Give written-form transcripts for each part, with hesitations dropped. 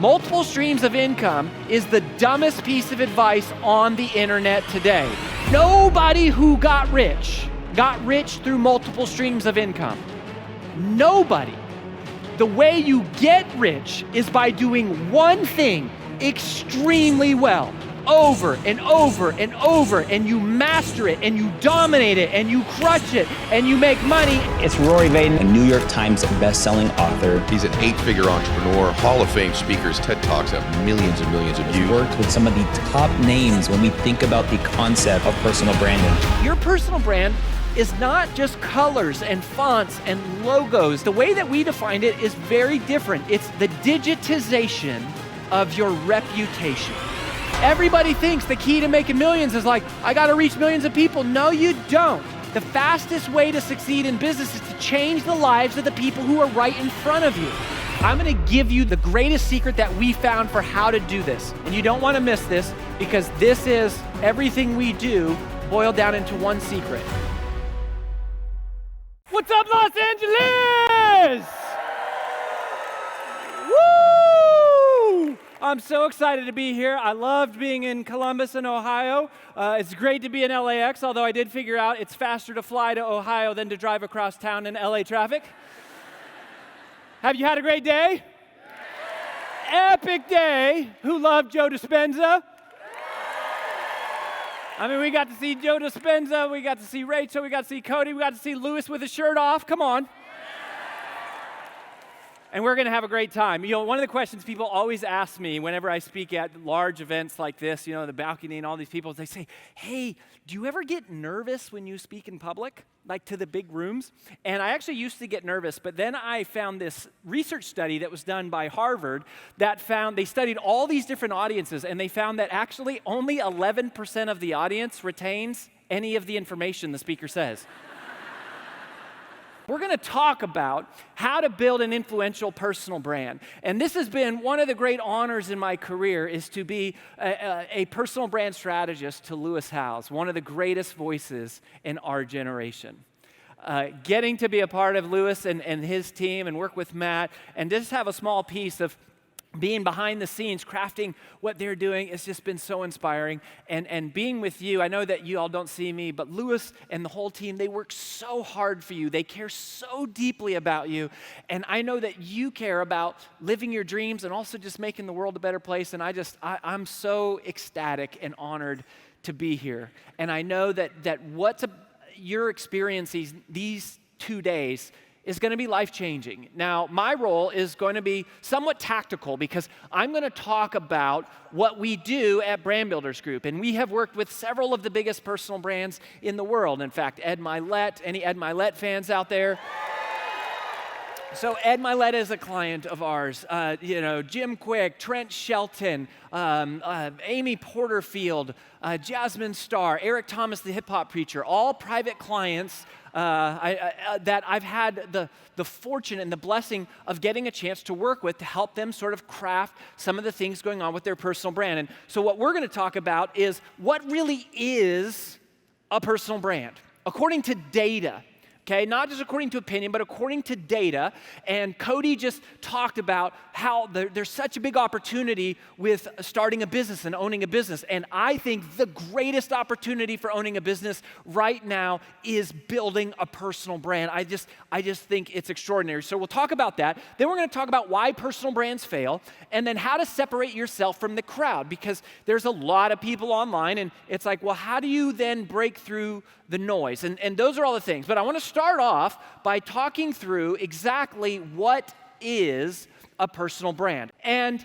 Multiple streams of income is the dumbest piece of advice on the internet today. Nobody who got rich through multiple streams of income. Nobody. The way you get rich is by doing one thing extremely well, over and over and over, and you master it, and you dominate it, and you crush it, and you make money. It's Rory Vaden, a New York Times best-selling author. He's an 8-figure entrepreneur, Hall of Fame speakers, TED Talks have millions and millions of views. Worked with some of the top names when we think about the concept of personal branding. Your personal brand is not just colors and fonts and logos. The way that we define it is very different. It's the digitization of your reputation. Everybody thinks the key to making millions is like, I gotta reach millions of people. No, you don't. The fastest way to succeed in business is to change the lives of the people who are right in front of you. I'm gonna give you the greatest secret that we found for how to do this. And you don't wanna miss this, because this is everything we do boiled down into one secret. What's up, Los Angeles? Woo! I'm so excited to be here. I loved being in Columbus in Ohio. It's great to be in LAX, although I did figure out it's faster to fly to Ohio than to drive across town in LA traffic. Have you had a great day? Epic day. Who loved Joe Dispenza? I mean, we got to see Joe Dispenza, we got to see Rachel, we got to see Cody, we got to see Lewis with his shirt off. Come on. And we're going to have a great time. You know, one of the questions people always ask me whenever I speak at large events like this, you know, the balcony and all these people, they say, hey, do you ever get nervous when you speak in public, like to the big rooms? And I actually used to get nervous, but then I found this research study that was done by Harvard that found, they studied all these different audiences, and they found that actually only 11% of the audience retains any of the information the speaker says. We're going to talk about how to build an influential personal brand. And this has been one of the great honors in my career, is to be a personal brand strategist to Lewis Howes, one of the greatest voices in our generation. Getting to be a part of Lewis and his team and work with Matt and just have a small piece of being behind the scenes, crafting what they're doing, has just been so inspiring. And being with you, I know that you all don't see me, but Lewis and the whole team, they work so hard for you. They care so deeply about you. And I know that you care about living your dreams and also just making the world a better place. And I'm so ecstatic and honored to be here. And I know that your experience these 2 days is going to be life-changing. Now, my role is going to be somewhat tactical, because I'm going to talk about what we do at Brand Builders Group. And we have worked with several of the biggest personal brands in the world. In fact, Ed Mylett, any Ed Mylett fans out there? So Ed Mylett is a client of ours. Jim Quick, Trent Shelton, Amy Porterfield, Jasmine Starr, Eric Thomas, the hip-hop preacher, all private clients that I've had the fortune and the blessing of getting a chance to work with to help them sort of craft some of the things going on with their personal brand. And so what we're going to talk about is what really is a personal brand, according to data. Okay, not just according to opinion, but according to data. And Cody just talked about how there's such a big opportunity with starting a business and owning a business. And I think the greatest opportunity for owning a business right now is building a personal brand. I just think it's extraordinary. So we'll talk about that. Then we're going to talk about why personal brands fail, and then how to separate yourself from the crowd, because there's a lot of people online, and it's like, well, how do you then break through the noise? And those are all the things. But I want to start off by talking through exactly what is a personal brand. And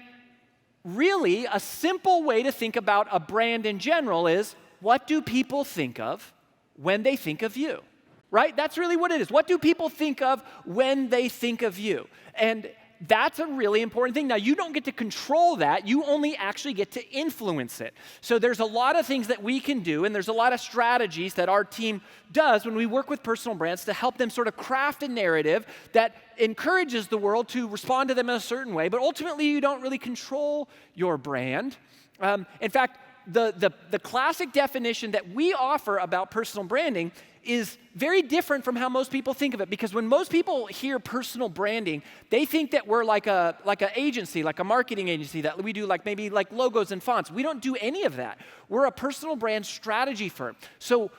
really, a simple way to think about a brand in general is, what do people think of when they think of you? Right? That's really what it is. What do people think of when they think of you? And that's a really important thing. Now, you don't get to control that. You only actually get to influence it. So there's a lot of things that we can do, and there's a lot of strategies that our team does when we work with personal brands to help them sort of craft a narrative that encourages the world to respond to them in a certain way. But ultimately, you don't really control your brand. In fact, the classic definition that we offer about personal branding is very different from how most people think of it, because when most people hear personal branding, they think that we're like an agency, like a marketing agency, that we do maybe logos and fonts. We don't do any of that. We're a personal brand strategy firm. So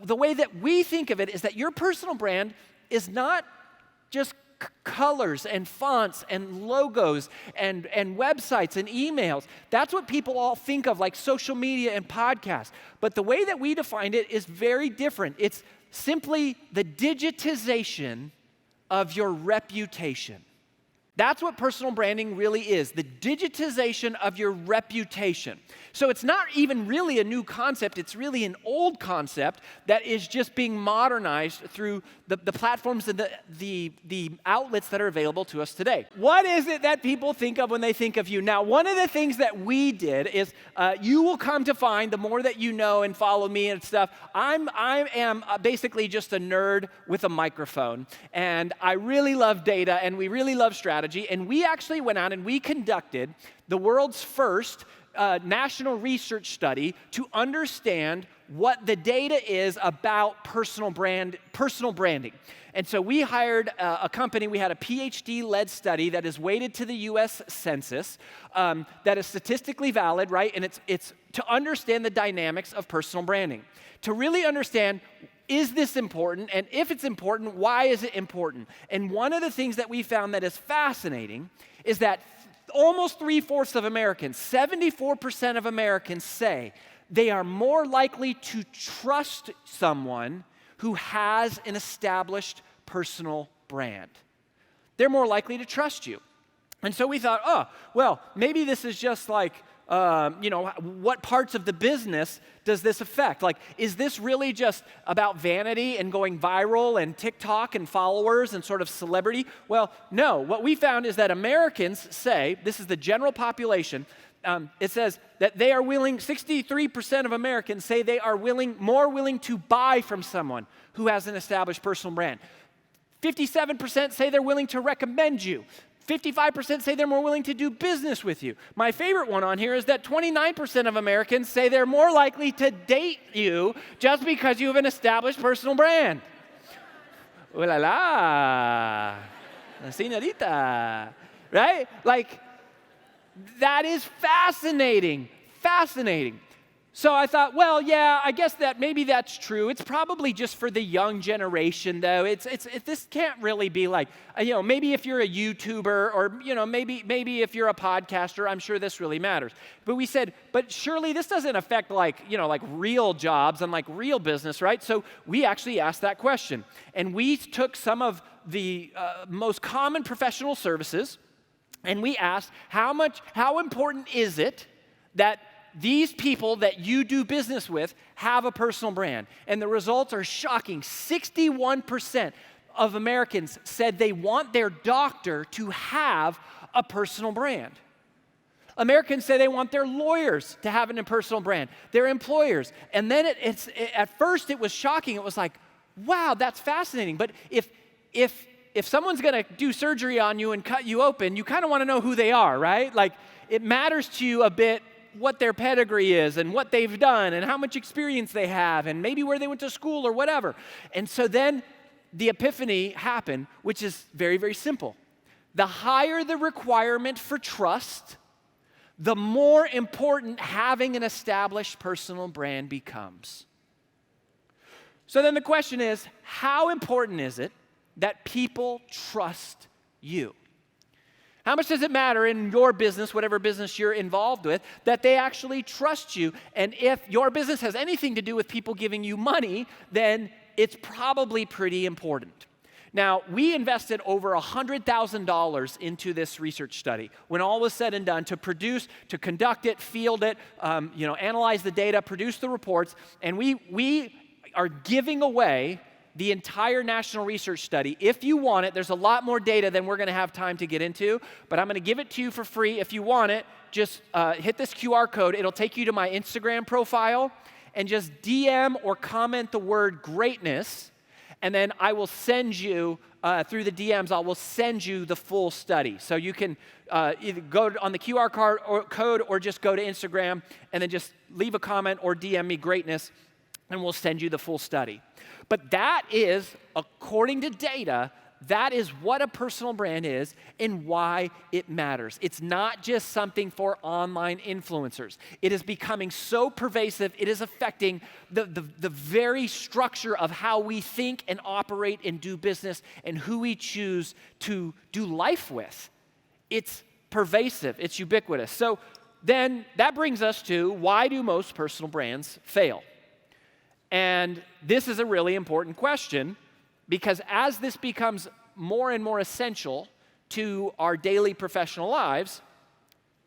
the way that we think of it is that your personal brand is not just colors and fonts and logos and websites and emails. That's what people all think of, like social media and podcasts. But the way that we define it is very different. It's simply the digitization of your reputation. That's what personal branding really is, the digitization of your reputation. So it's not even really a new concept, it's really an old concept that is just being modernized through the platforms and the outlets that are available to us today. What is it that people think of when they think of you? Now, one of the things that we did is you will come to find, the more that you know and follow me and stuff, I am basically just a nerd with a microphone. And I really love data and we really love strategy. And we actually went out and we conducted the world's first national research study to understand what the data is about personal branding. And so we hired a company, we had a PhD-led study that is weighted to the US Census, that is statistically valid, right? And it's to understand the dynamics of personal branding. To really understand, is this important? And if it's important, why is it important? And one of the things that we found that is fascinating is that almost 3/4 of Americans, 74% of Americans say they are more likely to trust someone who has an established personal brand. They're more likely to trust you. And so we thought, oh, well, maybe this is just like, what parts of the business does this affect? Like, is this really just about vanity and going viral and TikTok and followers and sort of celebrity? Well, no. What we found is that Americans say, this is the general population, it says that they are willing, 63% of Americans say they are more willing to buy from someone who has an established personal brand. 57% say they're willing to recommend you. 55% say they're more willing to do business with you. My favorite one on here is that 29% of Americans say they're more likely to date you just because you have an established personal brand. Ooh la la, señorita, right? Like, that is fascinating. So I thought, well, yeah, I guess that maybe that's true. It's probably just for the young generation, though. This can't really be like, maybe if you're a YouTuber or, maybe if you're a podcaster, I'm sure this really matters. But we said, but surely this doesn't affect like real jobs and like real business, right? So we actually asked that question. And we took some of the most common professional services and we asked, how important is it that these people that you do business with have a personal brand? And the results are shocking. 61% of Americans said they want their doctor to have a personal brand. Americans say they want their lawyers to have a personal brand, their employers. And then at first it was shocking. It was like, wow, that's fascinating. But if someone's going to do surgery on you and cut you open, you kind of want to know who they are, right? Like, it matters to you a bit what their pedigree is and what they've done and how much experience they have and maybe where they went to school or whatever. And so then the epiphany happened, which is very, very simple. The higher the requirement for trust, the more important having an established personal brand becomes. So then the question is, how important is it that people trust you? How much does it matter in your business, whatever business you're involved with, that they actually trust you? And if your business has anything to do with people giving you money, then it's probably pretty important. Now, we invested over $100,000 into this research study. When all was said and done, to conduct it, field it, analyze the data, produce the reports, and we are giving away the entire national research study. If you want it, there's a lot more data than we're going to have time to get into, but I'm going to give it to you for free. If you want it, just hit this QR code. It'll take you to my Instagram profile, and just DM or comment the word greatness, And then I will send you, through the DMs, I will send you the full study. So you can either go on the QR code or just go to Instagram and then just leave a comment or DM me greatness, and we'll send you the full study. But that is, according to data, that is what a personal brand is and why it matters. It's not just something for online influencers. It is becoming so pervasive, it is affecting the very structure of how we think and operate and do business and who we choose to do life with. It's pervasive, it's ubiquitous. So then that brings us to, why do most personal brands fail? And this is a really important question, because as this becomes more and more essential to our daily professional lives,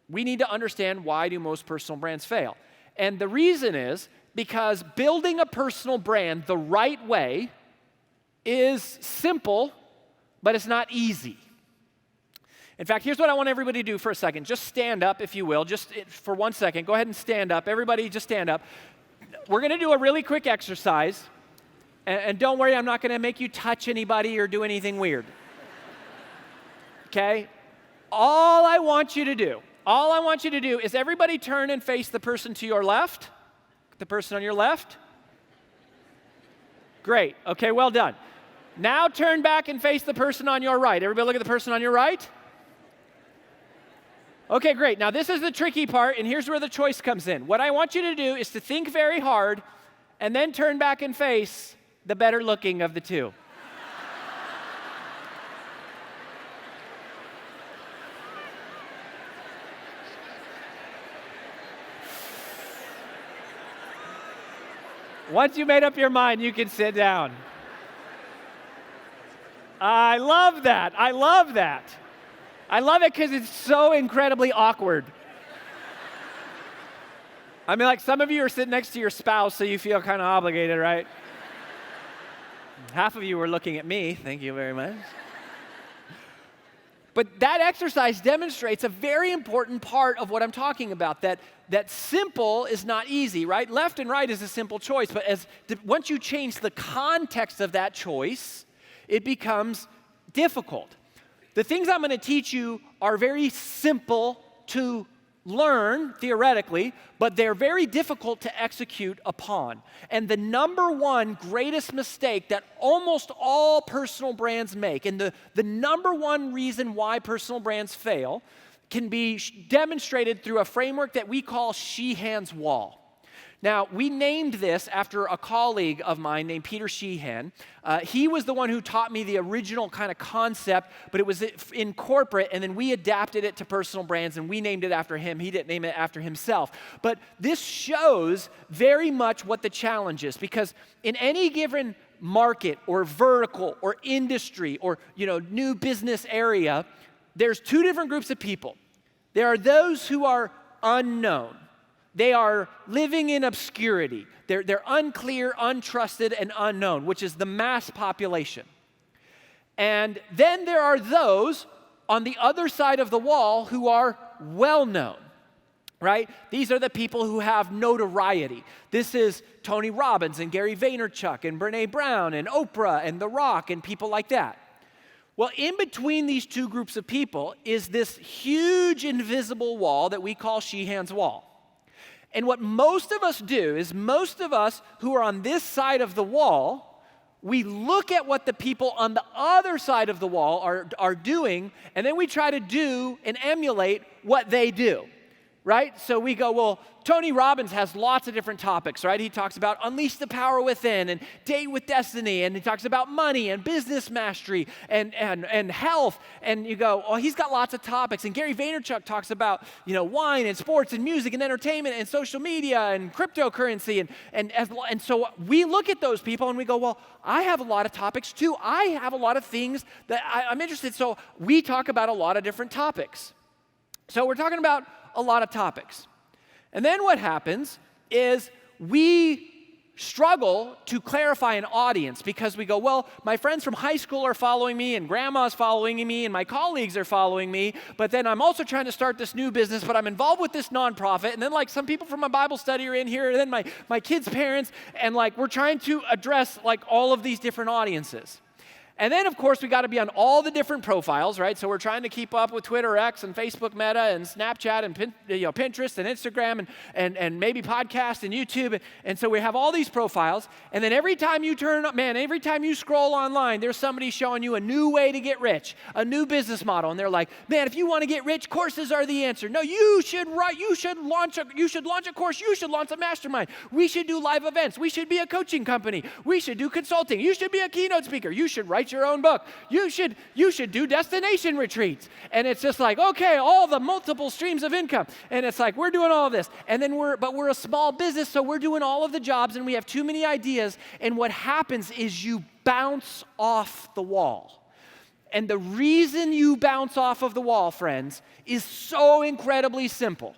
we need to understand, why do most personal brands fail? And the reason is because building a personal brand the right way is simple, but it's not easy. In fact, here's what I want everybody to do for a second. Just stand up, if you will, just for 1 second. Go ahead and stand up. Everybody just stand up. We're going to do a really quick exercise. And don't worry, I'm not going to make you touch anybody or do anything weird. Okay? All I want you to do is everybody turn and face the person to your left. The person on your left. Great. Okay, well done. Now turn back and face the person on your right. Everybody look at the person on your right. Okay, great. Now this is the tricky part, and here's where the choice comes in. What I want you to do is to think very hard and then turn back and face the better looking of the two. Once you made up your mind, you can sit down. I love that. I love that. I love it because it's so incredibly awkward. I mean, like, some of you are sitting next to your spouse, so you feel kind of obligated, right? Half of you were looking at me. Thank you very much. But that exercise demonstrates a very important part of what I'm talking about, that simple is not easy, right? Left and right is a simple choice, but once you change the context of that choice, it becomes difficult. The things I'm going to teach you are very simple to learn theoretically, but they're very difficult to execute upon. And the number one greatest mistake that almost all personal brands make, and the number one reason why personal brands fail, can be demonstrated through a framework that we call Shehan's Wall. Now, we named this after a colleague of mine named Peter Shean. He was the one who taught me the original kind of concept, but it was in corporate, and then we adapted it to personal brands, and we named it after him. He didn't name it after himself. But this shows very much what the challenge is, because in any given market or vertical or industry or new business area, there's two different groups of people. There are those who are unknown. They are living in obscurity. They're unclear, untrusted, and unknown, which is the mass population. And then there are those on the other side of the wall who are well-known, right? These are the people who have notoriety. This is Tony Robbins and Gary Vaynerchuk and Brené Brown and Oprah and The Rock and people like that. Well, in between these two groups of people is this huge invisible wall that we call Shehan's Wall. And what most of us do is, most of us who are on this side of the wall, we look at what the people on the other side of the wall are doing, and then we try to do and emulate what they do, right? So we go, well, Tony Robbins has lots of different topics, right? He talks about unleash the power within and date with destiny, and he talks about money and business mastery and health, and you go, oh, he's got lots of topics. And Gary Vaynerchuk talks about, wine and sports and music and entertainment and social media and cryptocurrency, and so we look at those people and we go, well, I have a lot of topics too. I have a lot of things that I'm interested in. So we talk about a lot of different topics. So we're talking about a lot of topics. And then what happens is we struggle to clarify an audience because we go, well, my friends from high school are following me, and grandma's following me, and my colleagues are following me, but then I'm also trying to start this new business, but I'm involved with this nonprofit, and then like some people from my Bible study are in here, and then my kids' parents, and like we're trying to address like all of these different audiences. And then, of course, we got to be on all the different profiles, right? So we're trying to keep up with Twitter X and Facebook Meta and Snapchat and Pinterest and Instagram and maybe podcast and YouTube. And so we have all these profiles. And then every time you every time you scroll online, there's somebody showing you a new way to get rich, a new business model. And they're like, man, if you want to get rich, courses are the answer. No, you should launch a course. You should launch a mastermind. We should do live events. We should be a coaching company. We should do consulting. You should be a keynote speaker. You should write your own book. You should do destination retreats. And it's just like, okay, all the multiple streams of income. And it's like, we're doing all of this. And then we're a small business, so we're doing all of the jobs, and we have too many ideas. And what happens is you bounce off the wall. And the reason you bounce off of the wall, friends, is so incredibly simple.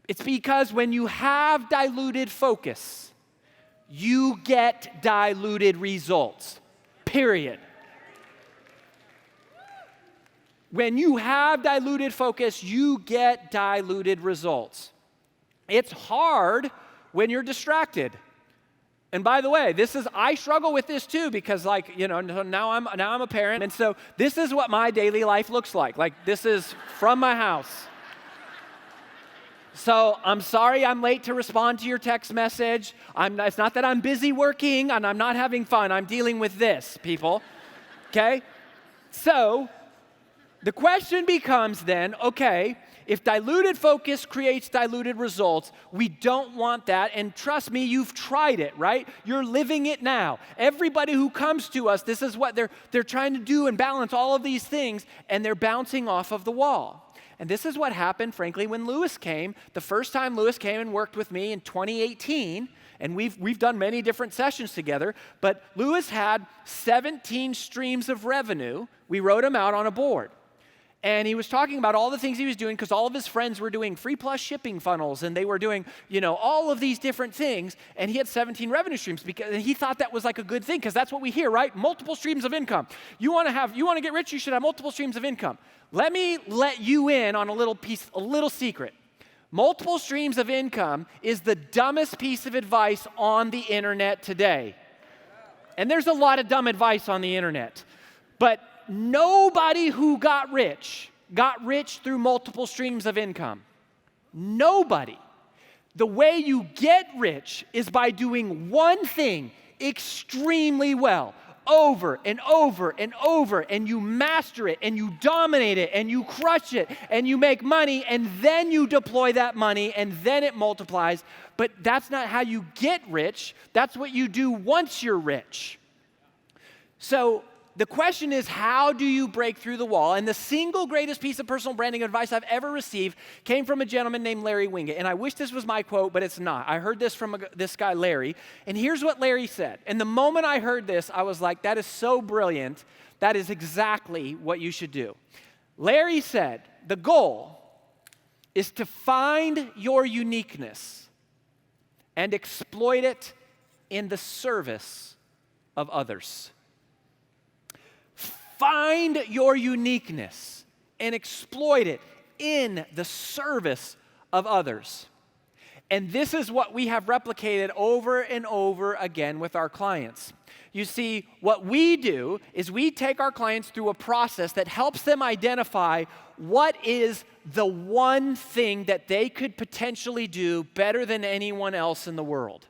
It's because when you have diluted focus, you get diluted results. Period. When you have diluted focus, you get diluted results. It's hard when you're distracted. And by the way, I struggle with this too because now I'm a parent, and so this is what my daily life looks like. Like this is from my house. So I'm sorry I'm late to respond to your text message. It's not that I'm busy working and I'm not having fun. I'm dealing with this, people. Okay? So the question becomes then, okay, if diluted focus creates diluted results, we don't want that. And trust me, you've tried it, right? You're living it now. Everybody who comes to us, this is what they're trying to do and balance all of these things, and they're bouncing off of the wall. And this is what happened, frankly, when Lewis came. The first time Lewis came and worked with me in 2018, and we've done many different sessions together, but Lewis had 17 streams of revenue. We wrote them out on a board. And he was talking about all the things he was doing because all of his friends were doing free plus shipping funnels, and they were doing, all of these different things, and he had 17 revenue streams and he thought that was like a good thing because that's what we hear, right? Multiple streams of income. You want to get rich, you should have multiple streams of income. Let me let you in on a little secret. Multiple streams of income is the dumbest piece of advice on the internet today. And there's a lot of dumb advice on the internet. But nobody who got rich through multiple streams of income. Nobody. The way you get rich is by doing one thing extremely well, over and over and over, and you master it, and you dominate it, and you crush it, and you make money, and then you deploy that money, and then it multiplies. But that's not how you get rich. That's what you do once you're rich. So the question is, how do you break through the wall? And the single greatest piece of personal branding advice I've ever received came from a gentleman named Larry Winget. And I wish this was my quote, but it's not. I heard this from this guy, Larry. And here's what Larry said. And the moment I heard this, I was like, that is so brilliant. That is exactly what you should do. Larry said, the goal is to find your uniqueness and exploit it in the service of others. Find your uniqueness and exploit it in the service of others. And this is what we have replicated over and over again with our clients. You see, what we do is we take our clients through a process that helps them identify what is the one thing that they could potentially do better than anyone else in the world.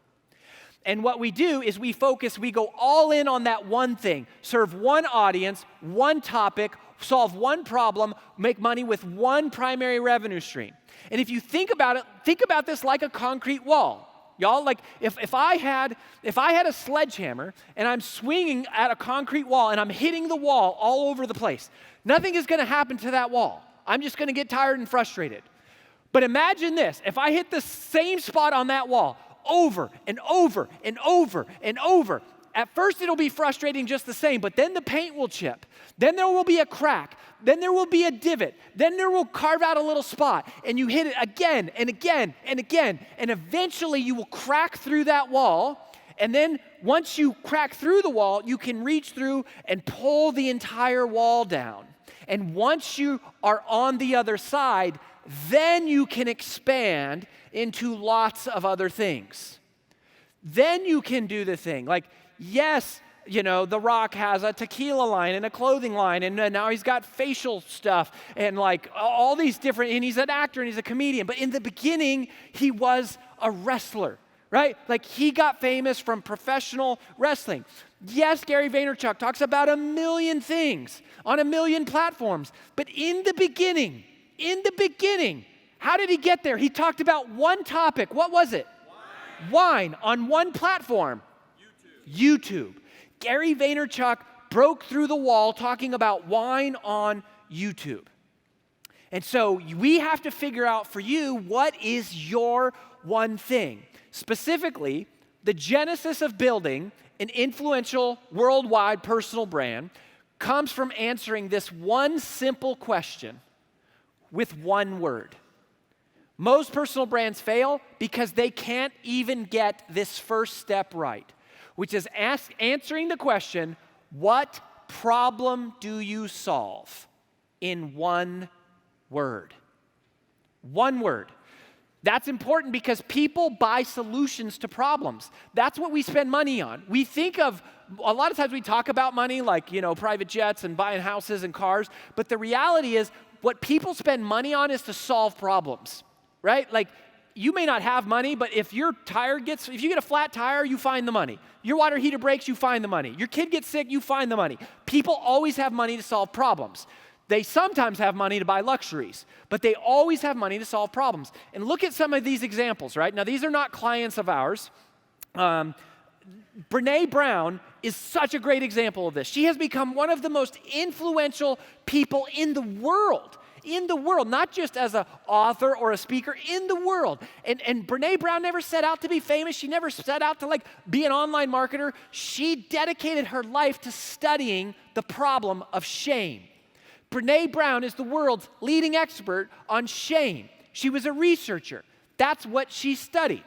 And what we do is we go all in on that one thing, serve one audience, one topic, solve one problem, make money with one primary revenue stream. And if you think about it, think about this like a concrete wall. Y'all, like if I had a sledgehammer and I'm swinging at a concrete wall and I'm hitting the wall all over the place, nothing is going to happen to that wall. I'm just going to get tired and frustrated. But imagine this, if I hit the same spot on that wall over and over and over and over, at first it'll be frustrating just the same, but then the paint will chip. Then there will be a crack. Then there will be a divot. Then there will carve out a little spot, and you hit it again and again and again, and eventually you will crack through that wall. And then once you crack through the wall, you can reach through and pull the entire wall down. And once you are on the other side, then you can expand into lots of other things. Then you can do the thing. Like, yes, you know, The Rock has a tequila line and a clothing line, and now he's got facial stuff and like all these different, and he's an actor and he's a comedian. But in the beginning, he was a wrestler. Right? Like he got famous from professional wrestling. Yes, Gary Vaynerchuk talks about a million things on a million platforms. But in the beginning, how did he get there? He talked about one topic. What was it? Wine on one platform. YouTube. Gary Vaynerchuk broke through the wall talking about wine on YouTube. And so we have to figure out for you, what is your one thing? Specifically, the genesis of building an influential worldwide personal brand comes from answering this one simple question with one word. Most personal brands fail because they can't even get this first step right, which is answering the question, what problem do you solve? In one word. One word. That's important because people buy solutions to problems. That's what we spend money on. We think of, a lot of times we talk about money like, you know, private jets and buying houses and cars, but the reality is what people spend money on is to solve problems, right? Like you may not have money, but if your tire if you get a flat tire, you find the money. Your water heater breaks, you find the money. Your kid gets sick, you find the money. People always have money to solve problems. They sometimes have money to buy luxuries, but they always have money to solve problems. And look at some of these examples, right? Now, these are not clients of ours. Brené Brown is such a great example of this. She has become one of the most influential people in the world, not just as an author or a speaker, in the world. And Brené Brown never set out to be famous. She never set out to like be an online marketer. She dedicated her life to studying the problem of shame. Brené Brown is the world's leading expert on shame. She was a researcher. That's what she studied.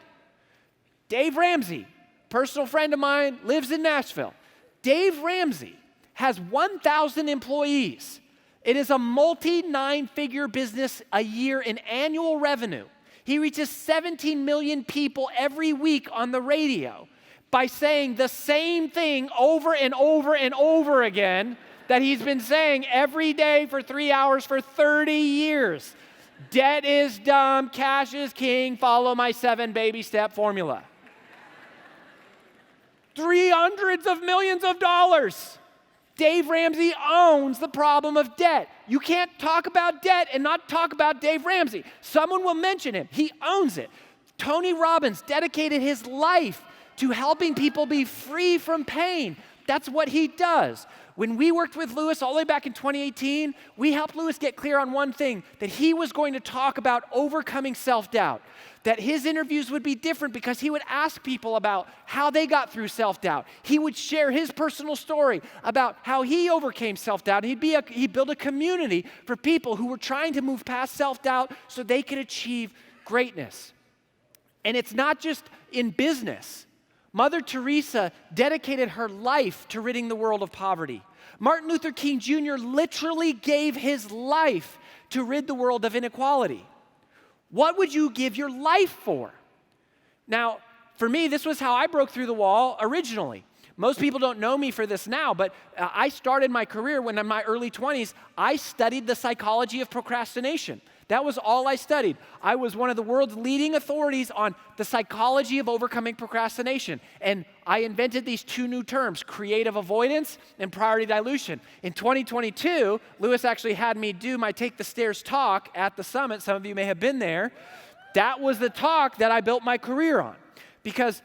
Dave Ramsey, personal friend of mine, lives in Nashville. Dave Ramsey has 1,000 employees. It is a multi-nine-figure business a year in annual revenue. He reaches 17 million people every week on the radio by saying the same thing over and over and over again that he's been saying every day for 3 hours for 30 years. Debt is dumb, cash is king, follow my 7 baby step formula. 300 of millions of dollars. Dave Ramsey owns the problem of debt. You can't talk about debt and not talk about Dave Ramsey. Someone will mention him. He owns it. Tony Robbins dedicated his life to helping people be free from pain. That's what he does. When we worked with Lewis all the way back in 2018, we helped Lewis get clear on one thing, that he was going to talk about overcoming self-doubt, that his interviews would be different because he would ask people about how they got through self-doubt. He would share his personal story about how he overcame self-doubt. He'd build a community for people who were trying to move past self-doubt so they could achieve greatness. And it's not just in business. Mother Teresa dedicated her life to ridding the world of poverty. Martin Luther King Jr. literally gave his life to rid the world of inequality. What would you give your life for? Now, for me, this was how I broke through the wall originally. Most people don't know me for this now, but I started my career when in my early 20s. I studied the psychology of procrastination. That was all I studied. I was one of the world's leading authorities on the psychology of overcoming procrastination. And I invented these 2 new terms, creative avoidance and priority dilution. In 2022, Lewis actually had me do my Take the Stairs talk at the summit. Some of you may have been there. That was the talk that I built my career on. Because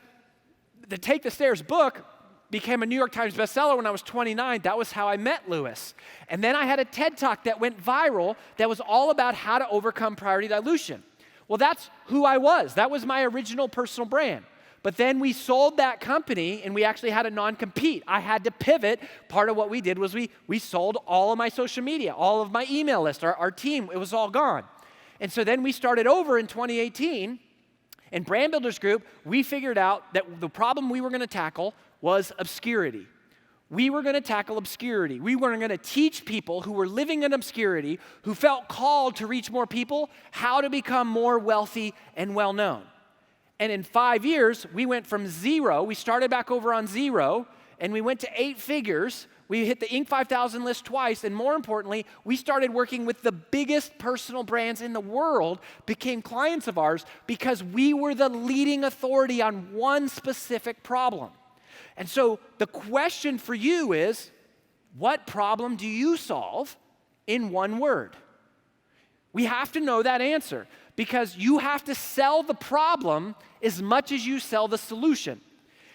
the Take the Stairs book became a New York Times bestseller when I was 29. That was how I met Lewis. And then I had a TED Talk that went viral that was all about how to overcome priority dilution. Well, that's who I was. That was my original personal brand. But then we sold that company, and we actually had a non-compete. I had to pivot. Part of what we did was we sold all of my social media, all of my email list, our team. It was all gone. And so then we started over in 2018. In Brand Builders Group, we figured out that the problem we were going to tackle was obscurity. We were going to tackle obscurity. We were going to teach people who were living in obscurity, who felt called to reach more people, how to become more wealthy and well-known. And in 5 years, we went from zero, we started back over on zero, and we went to 8 figures. We hit the Inc. 5000 list twice, and more importantly, we started working with the biggest personal brands in the world, became clients of ours because we were the leading authority on one specific problem. And so the question for you is, what problem do you solve in one word? We have to know that answer because you have to sell the problem as much as you sell the solution.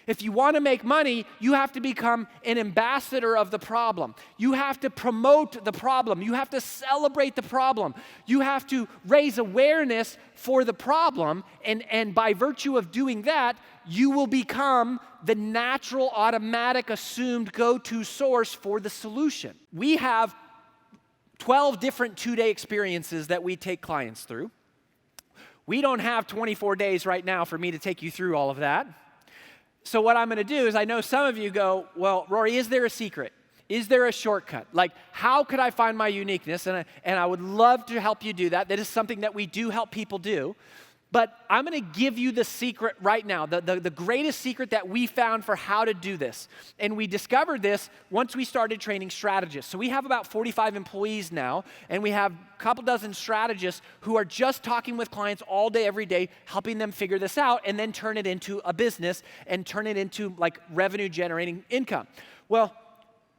If you want to make money, you have to become an ambassador of the problem. You have to promote the problem. You have to celebrate the problem. You have to raise awareness for the problem, and by virtue of doing that, you will become the natural, automatic, assumed go-to source for the solution. We have 12 different 2-day experiences that we take clients through. We don't have 24 days right now for me to take you through all of that. So what I'm going to do is, I know some of you go, well, Rory, is there a secret? Is there a shortcut? Like, how could I find my uniqueness? And I would love to help you do that. That is something that we do help people do. But I'm going to give you the secret right now, the greatest secret that we found for how to do this. And we discovered this once we started training strategists. So we have about 45 employees now, and we have a couple dozen strategists who are just talking with clients all day, every day, helping them figure this out and then turn it into a business and turn it into like revenue generating income. Well,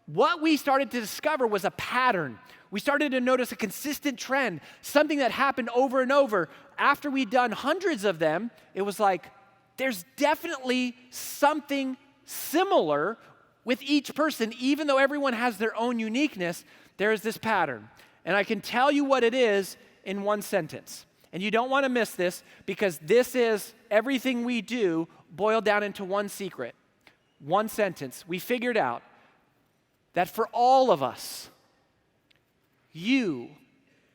what we started to discover was a pattern. We started to notice a consistent trend, something that happened over and over. After we'd done hundreds of them, it was like, there's definitely something similar with each person. Even though everyone has their own uniqueness, there is this pattern. And I can tell you what it is in one sentence. And you don't want to miss this because this is everything we do boiled down into one secret. One sentence. We figured out that for all of us, you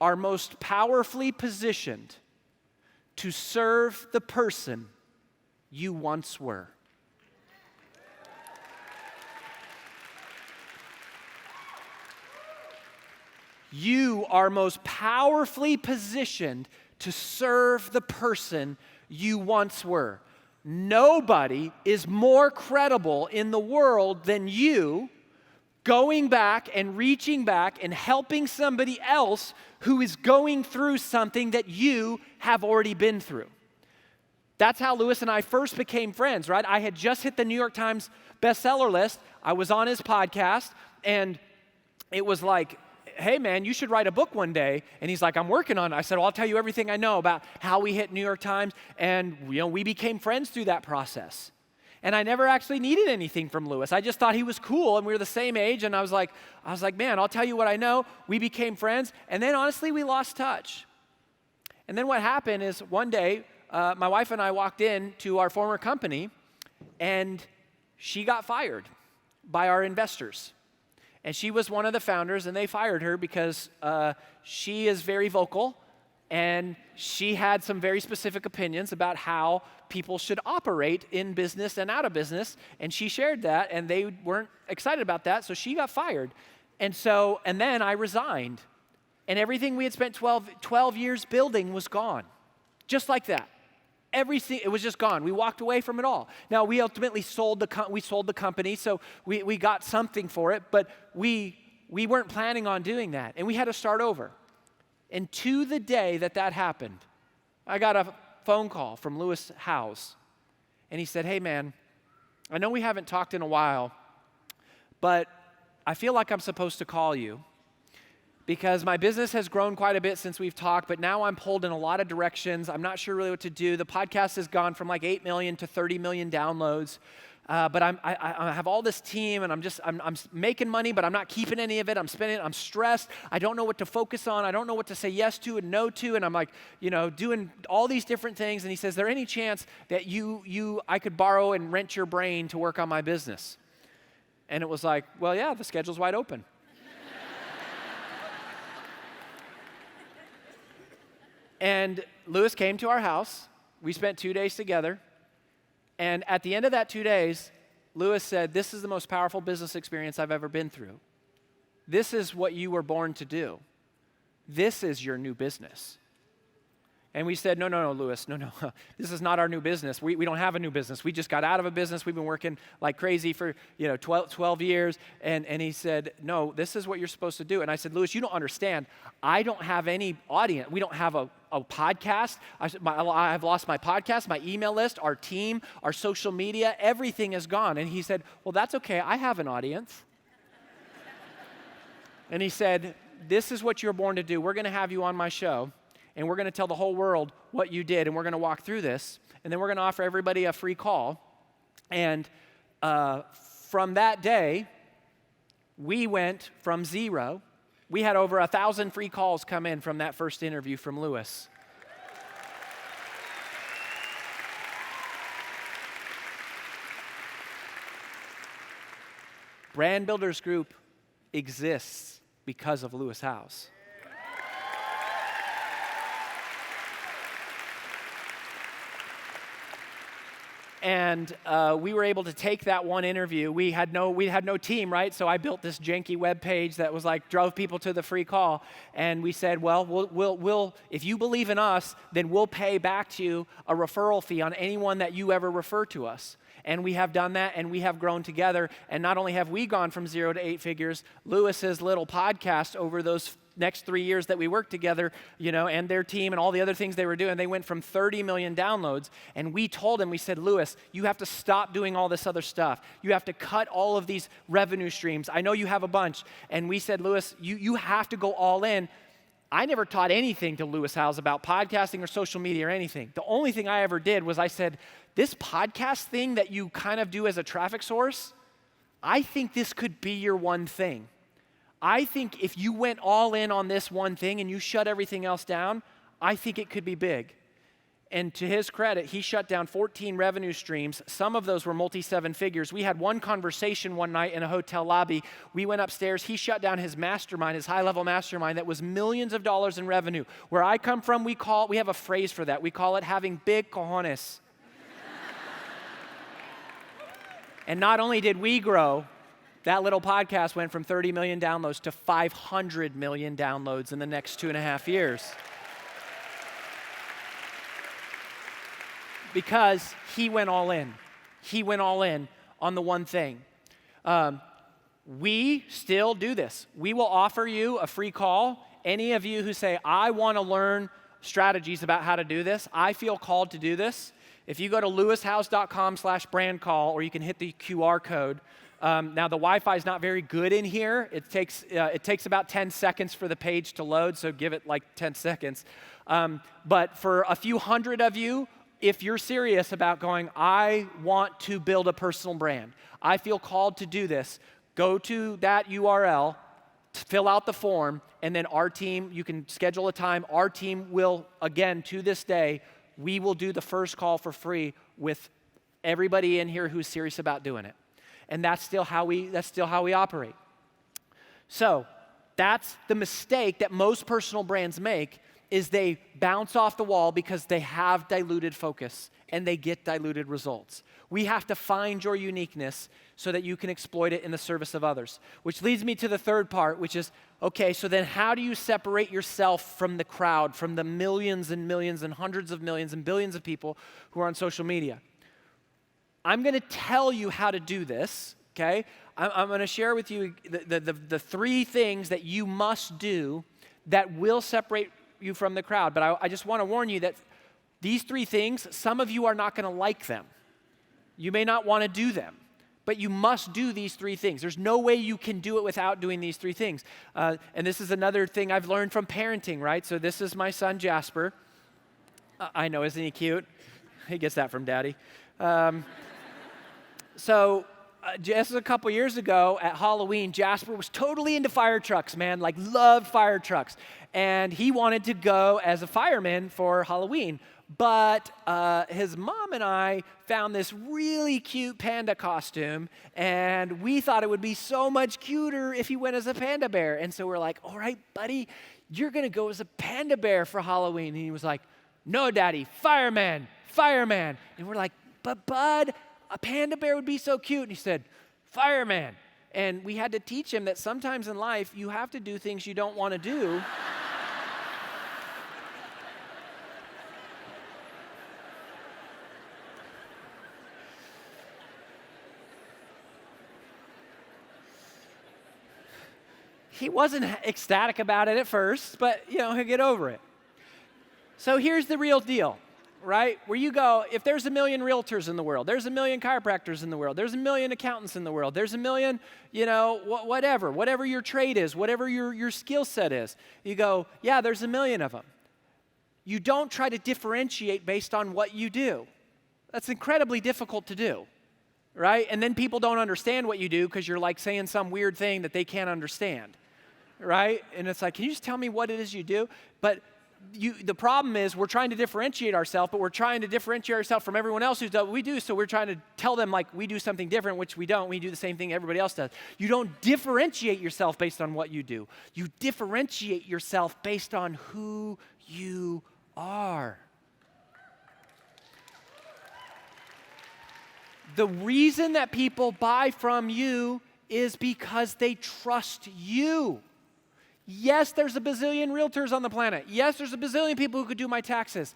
are most powerfully positioned to serve the person you once were. You are most powerfully positioned to serve the person you once were. Nobody is more credible in the world than you going back and reaching back and helping somebody else who is going through something that you have already been through. That's how Lewis and I first became friends, right? I had just hit the New York Times bestseller list. I was on his podcast, and it was like, hey, man, you should write a book one day. And he's like, I'm working on it. I said, well, I'll tell you everything I know about how we hit New York Times. And, we became friends through that process. And I never actually needed anything from Lewis. I just thought he was cool, and we were the same age. And I was like, man, I'll tell you what I know. We became friends. And then, honestly, we lost touch. And then what happened is one day, my wife and I walked in to our former company, and she got fired by our investors. And she was one of the founders, and they fired her because she is very vocal, and she had some very specific opinions about how people should operate in business and out of business, and she shared that, and they weren't excited about that, so she got fired. And then I resigned, and everything we had spent 12 years building was gone, just like that. It was just gone. We walked away from it all. Now, we ultimately sold the company, so we got something for it, but we weren't planning on doing that, and we had to start over. And to the day that happened, I got a phone call from Lewis Howes, and he said, hey, man, I know we haven't talked in a while, but I feel like I'm supposed to call you because my business has grown quite a bit since we've talked, but now I'm pulled in a lot of directions. I'm not sure really what to do. The podcast has gone from like 8 million to 30 million downloads. but I have all this team, and I'm making money, but I'm not keeping any of it. I'm spending it. I'm stressed. I don't know what to focus on. I don't know what to say yes to and no to, and I'm like, doing all these different things. And he says, there any chance that I could borrow and rent your brain to work on my business? And it was like, well, yeah, the schedule's wide open. And Lewis came to our house. We spent 2 days together. And at the end of that 2 days, Lewis said, this is the most powerful business experience I've ever been through. This is what you were born to do. This is your new business. And we said, no, Lewis, no. This is not our new business. We don't have a new business. We just got out of a business. We've been working like crazy for 12 years. And he said, no, this is what you're supposed to do. And I said, Lewis, you don't understand. I don't have any audience. We don't have a podcast. I've lost my podcast, my email list, our team, our social media. Everything is gone. And he said, well, that's okay. I have an audience. And he said, this is what you're born to do. We're going to have you on my show. And we're going to tell the whole world what you did, and we're going to walk through this, and then we're going to offer everybody a free call. And from that day, we went from 0. We had over 1,000 free calls come in from that first interview from Lewis. Brand Builders Group exists because of Lewis Howes. And we were able to take that one interview. We had no team, right? So I built this janky web page that was like drove people to the free call. And we said, well, we'll if you believe in us, then we'll pay back to you a referral fee on anyone that you ever refer to us. And we have done that, and we have grown together. And not only have we gone from 0 to 8 figures, Lewis's little podcast over those next 3 years that we worked together, and their team and all the other things they were doing, they went from 30 million downloads. And we told him, we said, Lewis, you have to stop doing all this other stuff. You have to cut all of these revenue streams. I know you have a bunch. And we said, Lewis, you have to go all in. I never taught anything to Lewis Howes about podcasting or social media or anything. The only thing I ever did was I said, this podcast thing that you kind of do as a traffic source, I think this could be your one thing. I think if you went all in on this one thing and you shut everything else down, I think it could be big. And to his credit, he shut down 14 revenue streams. Some of those were multi-7 figures. We had one conversation one night in a hotel lobby. We went upstairs. He shut down his mastermind, his high-level mastermind that was millions of dollars in revenue. Where I come from, we have a phrase for that. We call it having big cojones. And not only did we grow, that little podcast went from 30 million downloads to 500 million downloads in the next 2.5 years. Because he went all in. He went all in on the one thing. We still do this. We will offer you a free call. Any of you who say, I want to learn strategies about how to do this, I feel called to do this. If you go to lewishowes.com/brand call, or you can hit the QR code. Now the Wi-Fi is not very good in here. It takes about 10 seconds for the page to load, so give it like 10 seconds. But for a few hundred of you, if you're serious about going, I want to build a personal brand, I feel called to do this, go to that URL, fill out the form, and then our team, you can schedule a time. Our team will, again, to this day, we will do the first call for free with everybody in here who's serious about doing it. And that's still how we operate. So that's the mistake that most personal brands make, is they bounce off the wall because they have diluted focus and they get diluted results. We have to find your uniqueness so that you can exploit it in the service of others. Which leads me to the third part, which is, okay, so then how do you separate yourself from the crowd, from the millions and millions and hundreds of millions and billions of people who are on social media? I'm going to tell you how to do this, okay? I'm going to share with you the 3 things that you must do that will separate you from the crowd. But I just want to warn you that these 3 things, some of you are not going to like them. You may not want to do them, but you must do these 3 things. There's no way you can do it without doing these 3 things. And this is another thing I've learned from parenting, right? So this is my son, Jasper. I know, isn't he cute? He gets that from daddy. Just a couple years ago at Halloween, Jasper was totally into fire trucks, man, like loved fire trucks. And he wanted to go as a fireman for Halloween. But his mom and I found this really cute panda costume, and we thought it would be so much cuter if he went as a panda bear. And so we're like, all right, buddy, you're going to go as a panda bear for Halloween. And he was like, no, Daddy, fireman. And we're like, but Bud, a panda bear would be so cute. And he said, fireman. And we had to teach him that sometimes in life you have to do things you don't want to do. He wasn't ecstatic about it at first, but he'll get over it. So here's the real deal, right? Where you go, if there's 1 million realtors in the world, there's 1 million chiropractors in the world, there's 1 million accountants in the world, there's 1 million, whatever your trade is, whatever your skill set is. You go, yeah, there's 1 million of them. You don't try to differentiate based on what you do. That's incredibly difficult to do, right? And then people don't understand what you do because you're like saying some weird thing that they can't understand, right? And it's like, can you just tell me what it is you do? But the problem is we're trying to differentiate ourselves, but we're trying to differentiate ourselves from everyone else who's done what we do, so we're trying to tell them like we do something different, which we don't. We do the same thing everybody else does. You don't differentiate yourself based on what you do. You differentiate yourself based on who you are. The reason that people buy from you is because they trust you. Yes, there's a bazillion realtors on the planet. Yes, there's a bazillion people who could do my taxes.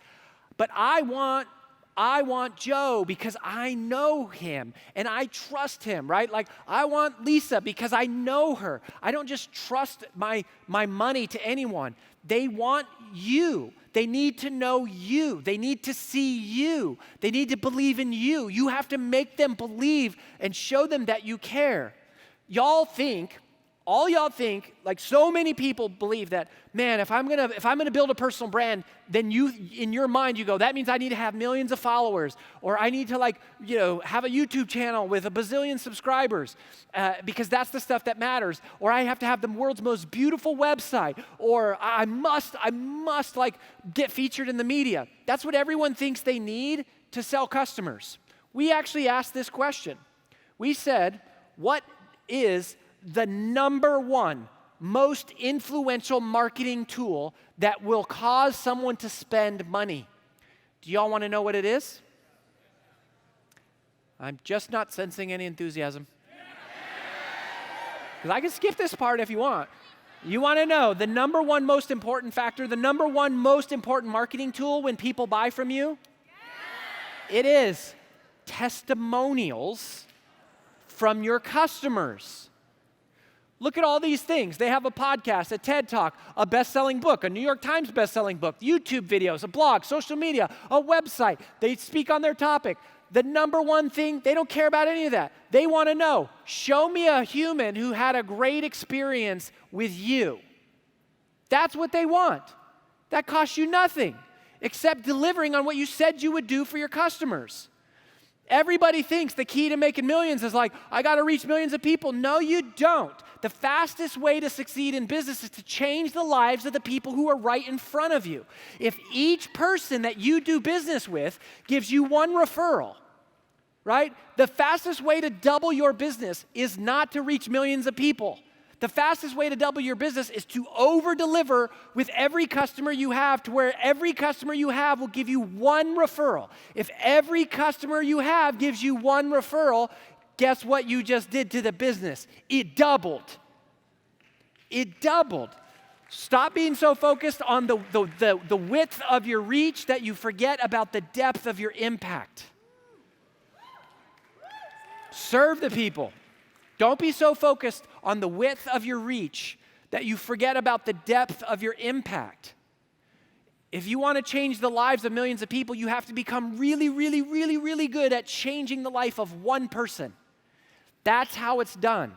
But I want Joe because I know him and I trust him, right? Like I want Lisa because I know her. I don't just trust my money to anyone. They want you. They need to know you. They need to see you. They need to believe in you. You have to make them believe and show them that you care. All y'all think, like so many people believe that, man, if I'm gonna build a personal brand, then in your mind you go, that means I need to have millions of followers, or I need to have a YouTube channel with a bazillion subscribers, because that's the stuff that matters, or I have to have the world's most beautiful website, or I must get featured in the media. That's what everyone thinks they need to sell customers. We actually asked this question. We said, what is the number one most influential marketing tool that will cause someone to spend money? Do y'all want to know what it is? I'm just not sensing any enthusiasm. Because I can skip this part if you want. You want to know the number one most important factor, the number one most important marketing tool when people buy from you? It is testimonials from your customers. Look at all these things. They have a podcast, a TED Talk, a best-selling book, a New York Times best-selling book, YouTube videos, a blog, social media, a website. They speak on their topic. The number one thing, they don't care about any of that. They want to know, show me a human who had a great experience with you. That's what they want. That costs you nothing except delivering on what you said you would do for your customers. Everybody thinks the key to making millions is like, I got to reach millions of people. No, you don't. The fastest way to succeed in business is to change the lives of the people who are right in front of you. If each person that you do business with gives you one referral, right? The fastest way to double your business is not to reach millions of people. The fastest way to double your business is to over-deliver with every customer you have to where every customer you have will give you one referral. If every customer you have gives you one referral, guess what you just did to the business? It doubled. It doubled. Stop being so focused on the width of your reach that you forget about the depth of your impact. Serve the people. Don't be so focused on the width of your reach that you forget about the depth of your impact. If you want to change the lives of millions of people, you have to become really, really, really, really good at changing the life of one person. That's how it's done.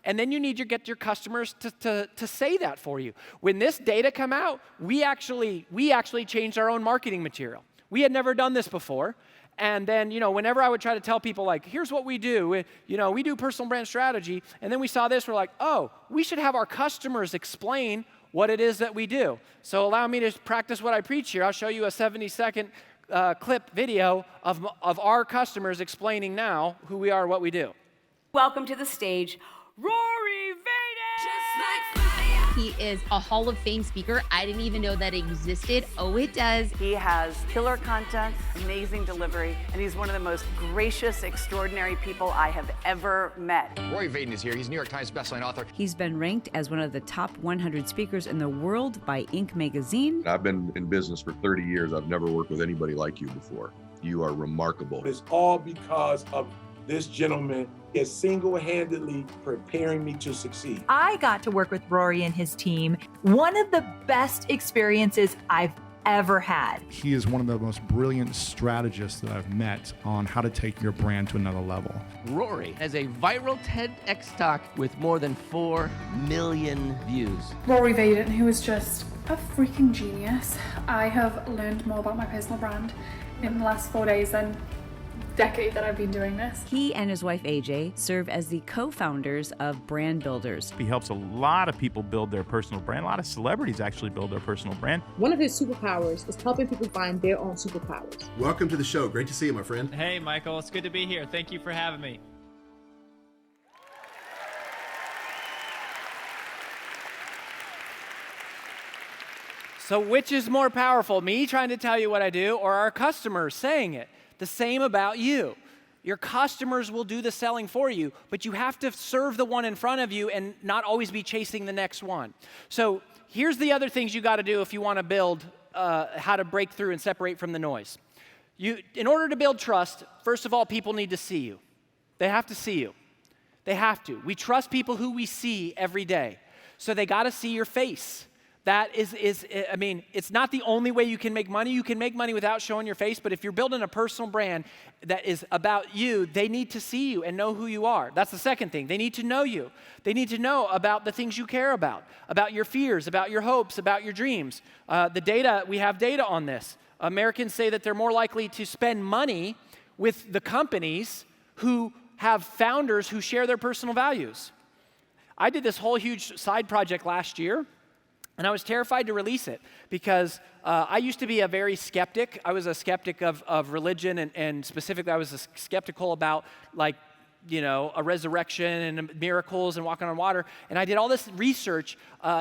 And then you need to get your customers to say that for you. When this data come out, we actually changed our own marketing material. We had never done this before. And then, whenever I would try to tell people, like, here's what we do, we do personal brand strategy, and then we saw this, we're like, oh, we should have our customers explain what it is that we do. So allow me to practice what I preach here. I'll show you a 70-second clip video of our customers explaining now who we are, what we do. Welcome to the stage, Rory Vaden! He is a Hall of Fame speaker. I didn't even know that existed. Oh, it does. He has killer content, amazing delivery, and he's one of the most gracious, extraordinary people I have ever met. Rory Vaden is here. He's a New York Times bestselling author. He's been ranked as one of the top 100 speakers in the world by Inc. magazine. I've been in business for 30 years. I've never worked with anybody like you before. You are remarkable. It's all because of this gentleman is single-handedly preparing me to succeed. I got to work with Rory and his team. One of the best experiences I've ever had. He is one of the most brilliant strategists that I've met on how to take your brand to another level. Rory has a viral TEDx talk with more than 4 million views. Rory Vaden, who is just a freaking genius. I have learned more about my personal brand in the last 4 days than decade that I've been doing this. He and his wife AJ serve as the co-founders of Brand Builders. He helps a lot of people build their personal brand. A lot of celebrities actually build their personal brand. One of his superpowers is helping people find their own superpowers. Welcome to the show. Great to see you, my friend. Hey, Michael. It's good to be here. Thank you for having me. So which is more powerful, me trying to tell you what I do or our customers saying it? The same about you. Your customers will do the selling for you, but you have to serve the one in front of you and not always be chasing the next one. So here's the other things you got to do if you want to build how to break through and separate from the noise. In order to build trust, first of all, people need to see you. They have to see you. They have to. We trust people who we see every day. So they got to see your face. That it's not the only way you can make money. You can make money without showing your face, but if you're building a personal brand that is about you, they need to see you and know who you are. That's the second thing. They need to know you. They need to know about the things you care about your fears, about your hopes, about your dreams. We have data on this. Americans say that they're more likely to spend money with the companies who have founders who share their personal values. I did this whole huge side project last year, and I was terrified to release it because I used to be a very skeptic. I was a skeptic of religion, and specifically I was skeptical about a resurrection and miracles and walking on water. And I did all this research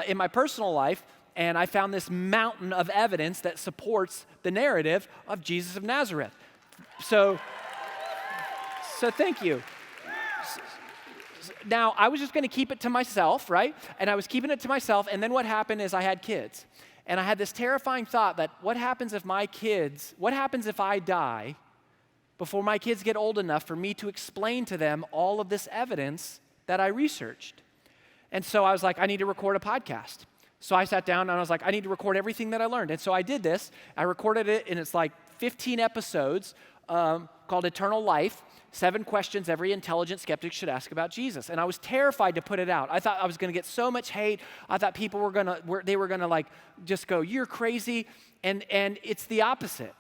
in my personal life, and I found this mountain of evidence that supports the narrative of Jesus of Nazareth. So thank you. Now, I was just going to keep it to myself, right? And I was keeping it to myself, and then what happened is I had kids. And I had this terrifying thought that what happens if I die before my kids get old enough for me to explain to them all of this evidence that I researched? And so I was like, I need to record a podcast. So I sat down and I was like, I need to record everything that I learned. And so I did this. I recorded it, and it's like 15 episodes called Eternal Life. 7 questions every intelligent skeptic should ask about Jesus. And I was terrified to put it out. I thought I was going to get so much hate. I thought people were going to just go, you're crazy. And it's the opposite.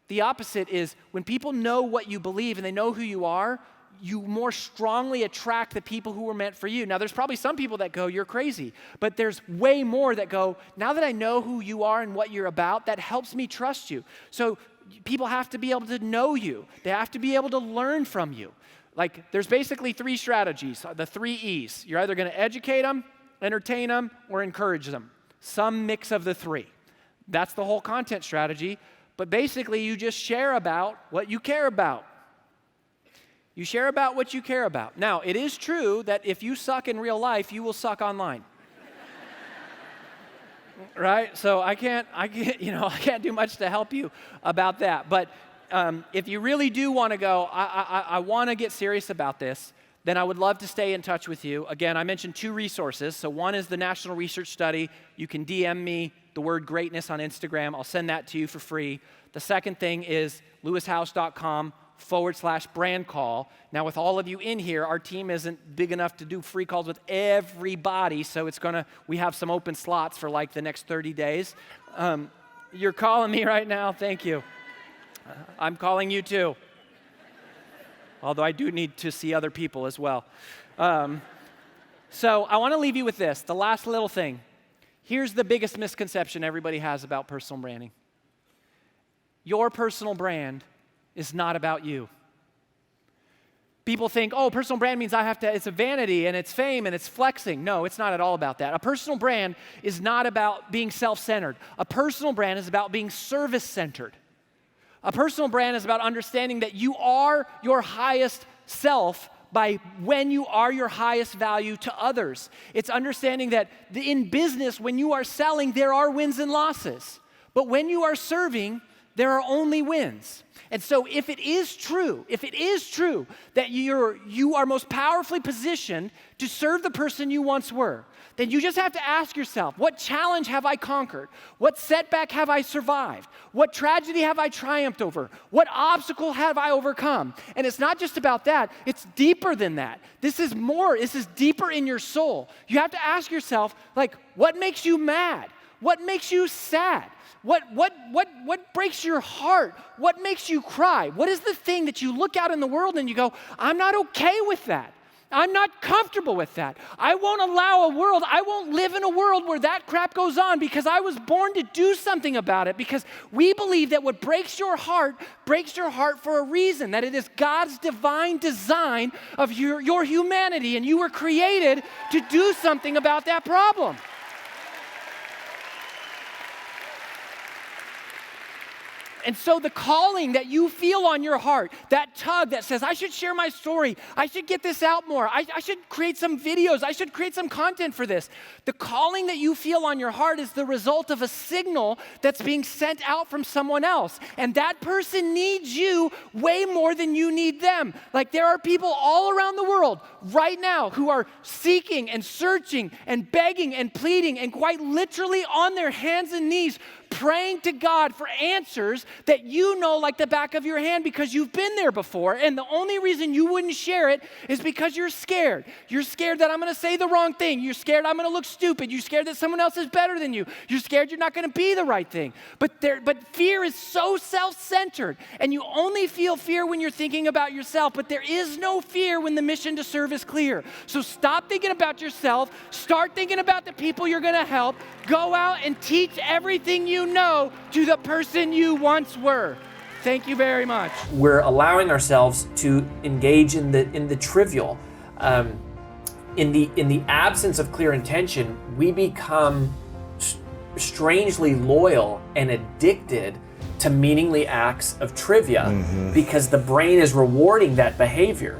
The opposite is when people know what you believe and they know who you are, you more strongly attract the people who were meant for you. Now, there's probably some people that go, you're crazy. But there's way more that go, now that I know who you are and what you're about, that helps me trust you. So people have to be able to know you. They have to be able to learn from you. There's basically 3 strategies, the 3 E's. You're either going to educate them, entertain them, or encourage them. Some mix of the 3. That's the whole content strategy. But basically, you just share about what you care about. You share about what you care about. Now, it is true that if you suck in real life, you will suck online. Right? So I can't do much to help you about that. But if you really do want to go, I want to get serious about this, then I would love to stay in touch with you. Again, I mentioned 2 resources. So one is the National Research Study. You can DM me the word greatness on Instagram. I'll send that to you for free. The second thing is lewishouse.com/brand call. Now, with all of you in here, our team isn't big enough to do free calls with everybody, so we have some open slots for the next 30 days. You're calling me right now, thank you. I'm calling you too. Although I do need to see other people as well. So I want to leave you with this, the last little thing. Here's the biggest misconception everybody has about personal branding. Your personal brand is not about you. People think, oh, personal brand means it's a vanity and it's fame and it's flexing. No, it's not at all about that. A personal brand is not about being self-centered. A personal brand is about being service-centered. A personal brand is about understanding that you are your highest self by when you are your highest value to others. It's understanding that in business, when you are selling, there are wins and losses. But when you are serving, there are only wins. And so if it is true that you are most powerfully positioned to serve the person you once were, then you just have to ask yourself, what challenge have I conquered? What setback have I survived? What tragedy have I triumphed over? What obstacle have I overcome? And it's not just about that, it's deeper than that. This is deeper in your soul. You have to ask yourself, what makes you mad? What makes you sad? What breaks your heart? What makes you cry? What is the thing that you look out in the world and you go, I'm not okay with that. I'm not comfortable with that. I won't live in a world where that crap goes on because I was born to do something about it, because we believe that what breaks your heart for a reason, that it is God's divine design of your humanity, and you were created to do something about that problem. And so the calling that you feel on your heart, that tug that says, I should share my story, I should get this out more, I should create some videos, I should create some content for this. The calling that you feel on your heart is the result of a signal that's being sent out from someone else. And that person needs you way more than you need them. Like, there are people all around the world right now who are seeking and searching and begging and pleading and quite literally on their hands and knees praying to God for answers that you know like the back of your hand because you've been there before, and the only reason you wouldn't share it is because you're scared. You're scared that I'm going to say the wrong thing. You're scared I'm going to look stupid. You're scared that someone else is better than you. You're scared you're not going to be the right thing. But fear is so self-centered, and you only feel fear when you're thinking about yourself, but there is no fear when the mission to serve is clear. So stop thinking about yourself. Start thinking about the people you're going to help. Go out and teach everything you know to the person you once were. Thank you very much. We're allowing ourselves to engage in the trivial. In the absence of clear intention, we become strangely loyal and addicted to meaningless acts of trivia because the brain is rewarding that behavior.